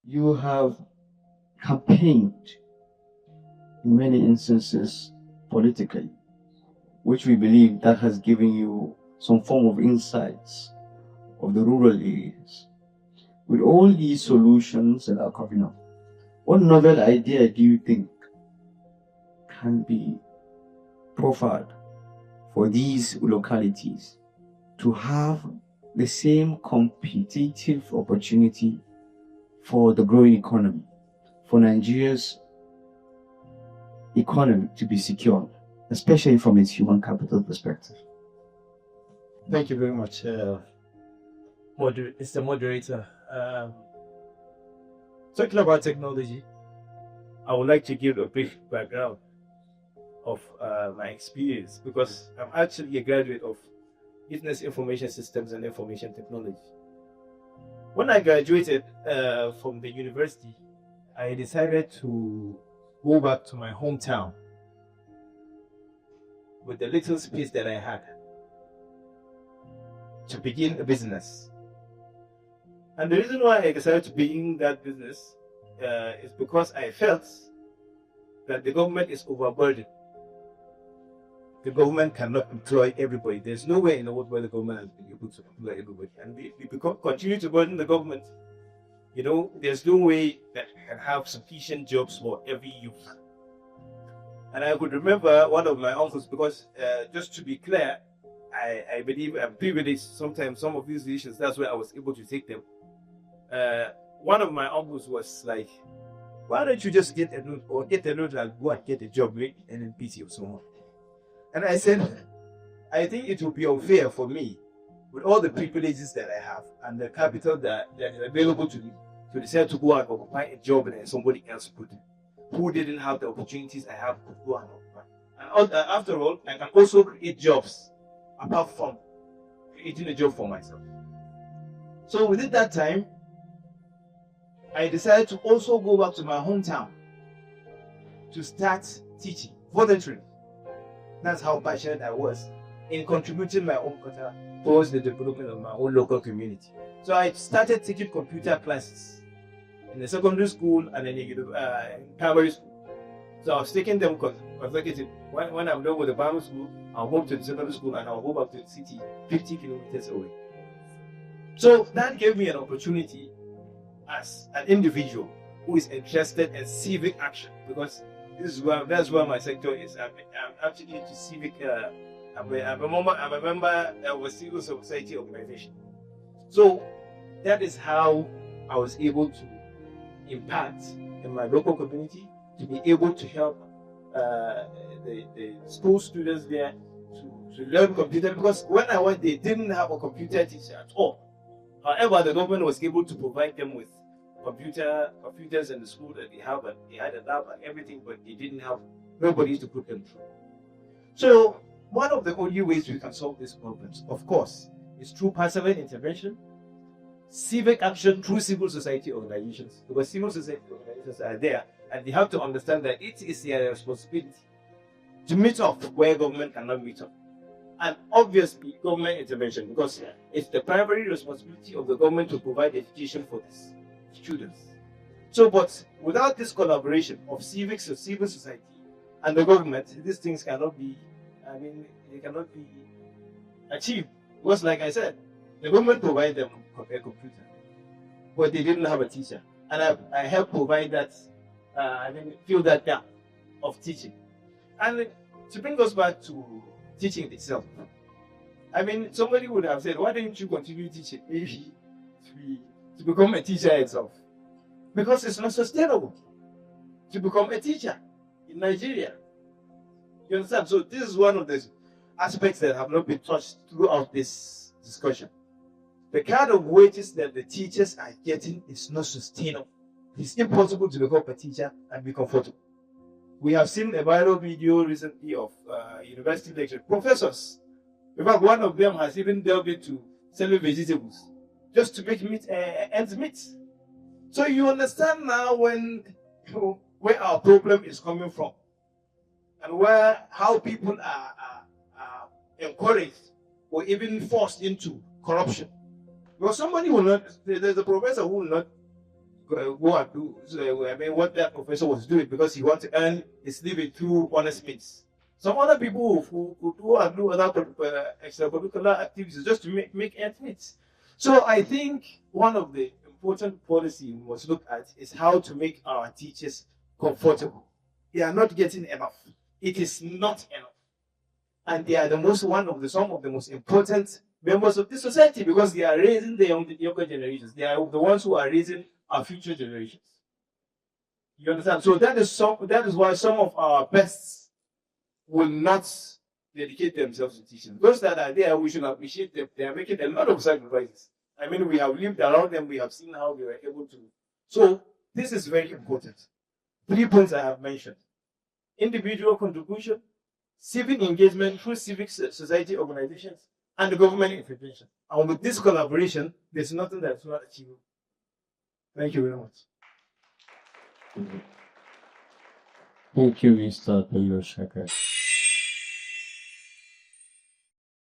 You have campaigned in many instances politically, which we believe that has given you some form of insights of the rural areas. With all these solutions that are coming up, what novel idea do you think can be proffered for these localities to have the same competitive opportunity for the growing economy, for Nigeria's economy to be secured, especially from its human capital perspective? Thank you very much, Mr. Moderator. Talking about technology, I would like to give a brief background of my experience because I'm actually a graduate of Business Information Systems and Information Technology. When I graduated from the university, I decided to go back to my hometown with the little space that I had to begin a business. And the reason why I decided to begin that business is because I felt that the government is overburdened. The government cannot employ everybody. There's nowhere in the world where the government has been able to employ everybody. And we continue to burden the government. You know, there's no way that can have sufficient jobs for every youth. And I could remember one of my uncles, because just to be clear, I believe I'm privileged sometimes, some of these issues, that's where I was able to take them. One of my uncles was like, why don't you just get a note and go and get a job with NNPC or someone? And I said, I think it will be unfair for me, with all the privileges that I have and the capital that is available to me, to decide to go and occupy a job that somebody else could, who didn't have the opportunities I have, could go and occupy. And after all, I can also create jobs apart from creating a job for myself. So within that time, I decided to also go back to my hometown to start teaching voluntarily. That's how passionate I was in contributing my own quota towards the development of my own local community. So I started taking computer classes in the secondary school and in primary school. So I was taking them consecutive. When I'm done with the primary school, I'll go to the secondary school and I'll go back to the city 50 kilometers away. So that gave me an opportunity as an individual who is interested in civic action, because that's where my sector is. I'm actually into civic. I'm a member of a civil society organization. So that is how I was able to impact in my local community, to be able to help the school students there to learn computer, because when I went, they didn't have a computer teacher at all. However, the government was able to provide them with computers in the school that they have, and they had a lab and everything, but they didn't have nobody to put them through. So one of the only ways we can solve these problems, of course, is through personal intervention, civic action through civil society organizations, because civil society organizations are there and they have to understand that it is their responsibility to meet up where government cannot meet up. And obviously government intervention, because it's the primary responsibility of the government to provide education for these students. So, but without this collaboration of civics, of civil society and the government, these things cannot be, they cannot be achieved. Because like I said, the government provided them a computer, but they didn't have a teacher. And I helped provide that, fill that gap of teaching. And to bring us back to teaching itself, somebody would have said, why don't you continue teaching maybe to become a teacher itself? Because it's not sustainable to become a teacher in Nigeria. You understand? So this is one of the aspects that have not been touched throughout this discussion. The kind of wages that the teachers are getting is not sustainable. It's impossible to become a teacher and be comfortable. We have seen a viral video recently of university lecturers, professors. In fact, one of them has even delved into selling vegetables just to make ends meet. So you understand now where our problem is coming from, and how people are encouraged or even forced into corruption. Because somebody will not, there's a professor who will not go and do. So, I mean, what that professor was doing because he wants to earn his living through honest means. Some other people who go and do other extracurricular activities just to make ends meet. So I think one of the important policy we must look at is how to make our teachers comfortable. They are not getting enough. It is not enough. And they are some of the most important members of the society because they are raising the younger generations. They are the ones who are raising our future generations. You understand? So that is why some of our best will not dedicate themselves to teaching. Those that are there, we should appreciate them. They are making a lot of sacrifices. I mean, we have lived around them. We have seen how they were able to. So this is very important. 3 points I have mentioned: individual contribution, civic engagement through civic society organizations, and the government intervention. And with this collaboration, there's nothing that's not achievable. Thank you very much. Thank you, Mr. Bello Shagari.